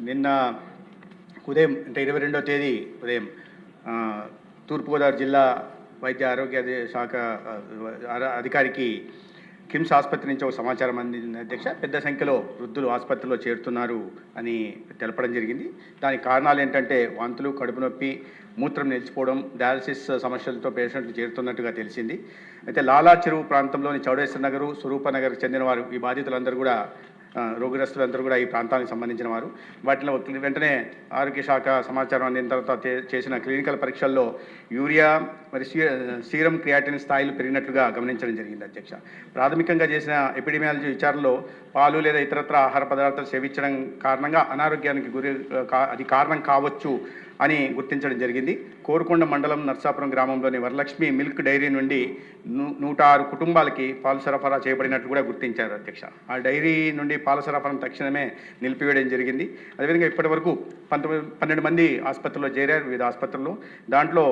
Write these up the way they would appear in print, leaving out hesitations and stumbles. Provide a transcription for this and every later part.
నిన్న ఉదయం అంటే 22వ తేదీ ఉదయం తూర్పుగోదావరి జిల్లా వైద్య ఆరోగ్య శాఖ అధికారికి కిమ్స్ ఆసుపత్రి నుంచి ఒక సమాచారం అందింది అధ్యక్ష. పెద్ద సంఖ్యలో వృద్ధులు ఆసుపత్రిలో చేరుతున్నారు అని తెలపడం జరిగింది. దానికి కారణాలు ఏంటంటే వాంతులు, కడుపు నొప్పి, మూత్రం నిలిచిపోవడం, డయాలసిస్ సమస్యలతో పేషెంట్లు చేరుతున్నట్టుగా తెలిసింది. అయితే లాలా చెరువు ప్రాంతంలోని చౌడేశ్వర నగరు, స్వరూప నగర్కి చెందిన వారు ఈ బాధితులందరూ కూడా రోగిగ్రస్తులందరూ కూడా ఈ ప్రాంతానికి సంబంధించిన వారు. వాటిలో వెంటనే ఆరోగ్య శాఖ సమాచారం అందిన తర్వాత చేసిన క్లినికల్ పరీక్షల్లో యూరియా మరి సీరం క్రియాటిన్ స్థాయిలు పెరిగినట్లుగా గమనించడం జరిగింది అధ్యక్ష. ప్రాథమికంగా చేసిన ఎపిడెమియాలజీ విచారణలో పాలు లేదా ఇతరత్ర ఆహార పదార్థాలు సేవించడం కారణంగా అనారోగ్యానికి అది కారణం కావచ్చు అని గుర్తించడం జరిగింది. కోరుకొండ మండలం నర్సాపురం గ్రామంలోని వరలక్ష్మి మిల్క్ డైరీ నుండి 106 కుటుంబాలకి పాలు సరఫరా చేయబడినట్లు కూడా గుర్తించారు అధ్యక్ష. ఆ డైరీ నుండి పాల సరఫరాను తక్షణమే నిలిపివేయడం జరిగింది. అదేవిధంగా ఇప్పటి వరకు 12 మంది ఆసుపత్రిలో చేరారు, వివిధ ఆసుపత్రుల్లో. దాంట్లో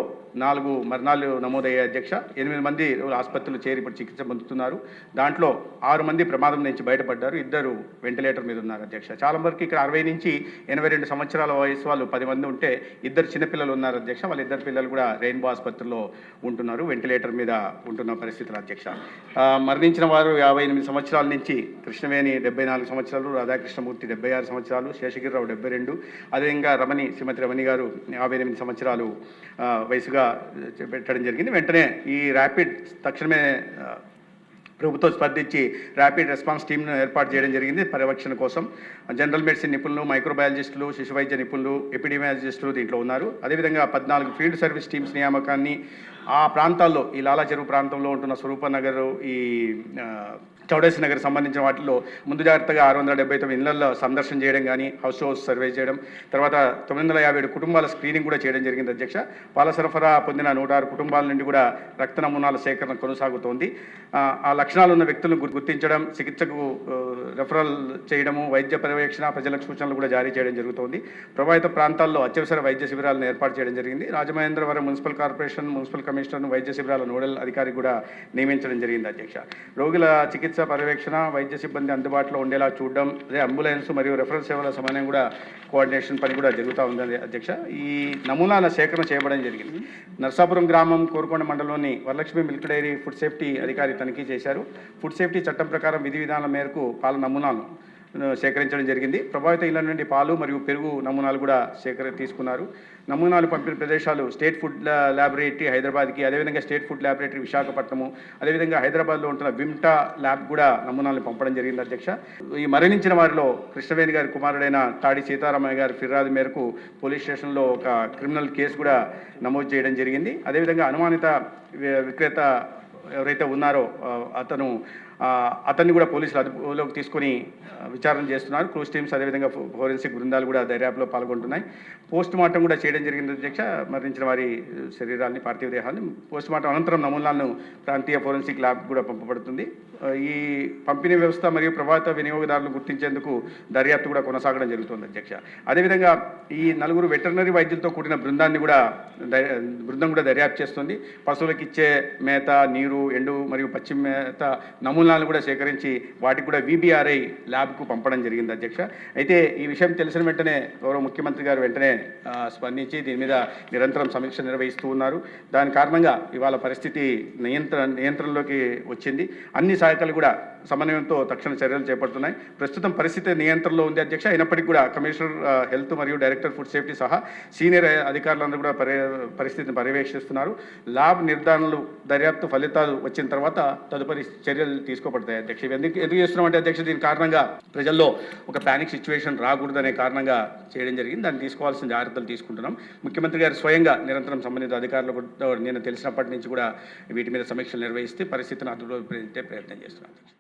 4 మరణాలు నమోదయ్యాయి అధ్యక్ష. 8 మంది ఆసుపత్రులు చేరి ఇప్పుడు చికిత్స పొందుతున్నారు. దాంట్లో 6 మంది ప్రమాదం నుంచి బయటపడ్డారు, 2 వెంటిలేటర్ మీద ఉన్నారు అధ్యక్ష. చాలా వరకు ఇక్కడ 60 నుంచి 82 సంవత్సరాల వయసు వాళ్ళు 10 మంది ఉంటే 2 చిన్నపిల్లలు ఉన్నారు అధ్యక్ష. వాళ్ళ 2 పిల్లలు కూడా రెయిన్బో ఆసుపత్రిలో ఉంటున్నారు, వెంటిలేటర్ మీద ఉంటున్న పరిస్థితులు అధ్యక్ష. మరణించిన వారు 58 సంవత్సరాల నుంచి కృష్ణవేణి 74 సంవత్సరాలు, రాధాకృష్ణమూర్తి 76 సంవత్సరాలు, శేషగిరిరావు 72, అదేవిధంగా శ్రీమతి రమణి గారు 58 సంవత్సరాలు వయసుగా పెట్టడం జరిగింది. వెంటనే ఈ ర్యాపిడ్ తక్షణమే ప్రభుత్వం స్పందించి ర్యాపిడ్ రెస్పాన్స్ టీమ్ను ఏర్పాటు చేయడం జరిగింది పర్యవేక్షణ కోసం. జనరల్ మెడిసిన్ నిపుణులు, మైక్రోబయాలజిస్టులు, శిశు వైద్య నిపుణులు, ఎపిడెమియాలజిస్టులు దీంట్లో ఉన్నారు. అదేవిధంగా 14 ఫీల్డ్ సర్వీస్ టీమ్స్ నియామకాన్ని ఆ ప్రాంతాల్లో, ఈ లాలా చెరువు ప్రాంతంలో ఉంటున్న స్వరూప నగర్, ఈ చౌడేశ్వర నగర్ సంబంధించిన వాటిలో ముందు జాగ్రత్తగా 679 ఇళ్లలో సందర్శన చేయడం కానీ, హౌస్ సర్వే చేయడం, తర్వాత 957 కుటుంబాల స్క్రీనింగ్ కూడా చేయడం జరిగింది అధ్యక్ష. పాల సరఫరా పొందిన 106 కుటుంబాల నుండి కూడా రక్త నమూనాల సేకరణ కొనసాగుతోంది. ఆ లక్షణాలు ఉన్న వ్యక్తులను గుర్తించడం, చికిత్సకు రెఫరల్ చేయడము, వైద్య పర్యవేక్షణ, ప్రజలకు సూచనలు కూడా జారీ చేయడం జరుగుతోంది. ప్రభావిత ప్రాంతాల్లో అత్యవసర వైద్య శిబిరాలను ఏర్పాటు చేయడం జరిగింది. రాజమహేంద్రవరం మున్సిపల్ కార్పొరేషన్ మున్సిపల్ కమిషనర్ను వైద్య శిబిరాల నోడల్ అధికారి కూడా నియమించడం జరిగింది అధ్యక్ష. రోగుల చికిత్స పర్యవేక్షణ, వైద్య సిబ్బంది అందుబాటులో ఉండేలా చూడడం, అదే అంబులెన్స్ మరియు రెఫరల్ సేవల సమన్వయం కూడా కోఆర్డినేషన్ పని కూడా జరుగుతూ ఉంది అధ్యక్ష. ఈ నమూనాల సేకరణ చేయడం జరిగింది. నర్సాపురం గ్రామం, కోరుకొండ మండలంలోని Varalakshmi milk dairy food safety అధికారి తనిఖీ చేశారు. ఫుడ్ సేఫ్టీ చట్టం ప్రకారం విధి విధానాల మేరకు పాల నమూనాలను సేకరించడం జరిగింది. ప్రభావిత ఇళ్ల నుండి పాలు మరియు పెరుగు నమూనాలు కూడా తీసుకున్నారు. నమూనాలు పంపిన ప్రదేశాలు స్టేట్ ఫుడ్ ల్యాబొరేటరీ హైదరాబాద్కి, అదేవిధంగా స్టేట్ ఫుడ్ ల్యాబొరేటరీ విశాఖపట్నము, అదేవిధంగా హైదరాబాద్లో ఉంటున్న విమ్టా ల్యాబ్ కూడా నమూనాలను పంపడం జరిగింది అధ్యక్ష. ఈ మరణించిన వారిలో కృష్ణవేణి గారి కుమారుడైన తాడి సీతారామయ్య గారి ఫిర్యాదు మేరకు పోలీస్ స్టేషన్లో ఒక క్రిమినల్ కేసు కూడా నమోదు చేయడం జరిగింది. అదేవిధంగా అనుమానిత విక్రేత ఎవరైతే ఉన్నారో అతన్ని కూడా పోలీసులు అదుపులోకి తీసుకొని విచారణ చేస్తున్నారు. క్రూజ్ టీమ్స్, అదేవిధంగా ఫోరెన్సిక్ బృందాలు కూడా దర్యాప్తులో పాల్గొంటున్నాయి. పోస్ట్ మార్టం కూడా చేయడం జరిగింది అధ్యక్ష. మరణించిన వారి శరీరాన్ని, పార్థివ దేహాన్ని పోస్ట్ మార్టం అనంతరం నమూనాలను ప్రాంతీయ ఫోరెన్సిక్ ల్యాబ్ కూడా పంపబడుతుంది. ఈ పంపిణీ వ్యవస్థ మరియు ప్రభావిత వినియోగదారులను గుర్తించేందుకు దర్యాప్తు కూడా కొనసాగడం జరుగుతుంది అధ్యక్ష. అదేవిధంగా ఈ 4 వెటర్నరీ వైద్యులతో కూడిన బృందం కూడా దర్యాప్తు చేస్తుంది. పశువులకు ఇచ్చే మేత, నీరు, ఎండు మరియు పచ్చి మేత నమూనాలను కూడా సేకరించి వాటికి కూడా VBRI ల్యాబ్కు పంపడం జరిగింది అధ్యక్ష. అయితే ఈ విషయం తెలిసిన వెంటనే గౌరవ ముఖ్యమంత్రి గారు వెంటనే స్పందించి దీని మీద నిరంతరం సమీక్ష నిర్వహిస్తూ ఉన్నారు. దాని కారణంగా ఇవాళ పరిస్థితి నియంత్రణలోకి వచ్చింది. అన్ని శాఖలు కూడా సమన్వయంతో తక్షణ చర్యలు చేపడుతున్నాయి. ప్రస్తుతం పరిస్థితి నియంత్రణలో ఉంది అధ్యక్ష. అయినప్పటికీ కూడా కమిషనర్ హెల్త్ మరియు డైరెక్టర్ ఫుడ్ సేఫ్టీ సహా సీనియర్ అధికారులందరూ కూడా పరిస్థితిని పర్యవేక్షిస్తున్నారు. ల్యాబ్ నిర్ధారణలు, దర్యాప్తు ఫలితాలు వచ్చిన తర్వాత తదుపరి చర్యలు తీసుకోబడతాయి అధ్యక్ష. ఎందుకు చేస్తున్నామంటే అధ్యక్ష, దీని కారణంగా ప్రజల్లో ఒక ప్యానిక్ సిచ్యువేషన్ రాకూడదనే కారణంగా చేయడం జరిగింది. దాన్ని తీసుకోవాల్సిన జాగ్రత్తలు తీసుకుంటున్నాం. ముఖ్యమంత్రి గారు స్వయంగా నిరంతరం సంబంధిత అధికారులకు నేను తెలిసినప్పటి నుంచి కూడా వీటి మీద సమీక్షలు నిర్వహిస్తే పరిస్థితిని అదుపులో పెట్టే ప్రయత్నం చేస్తున్నాం.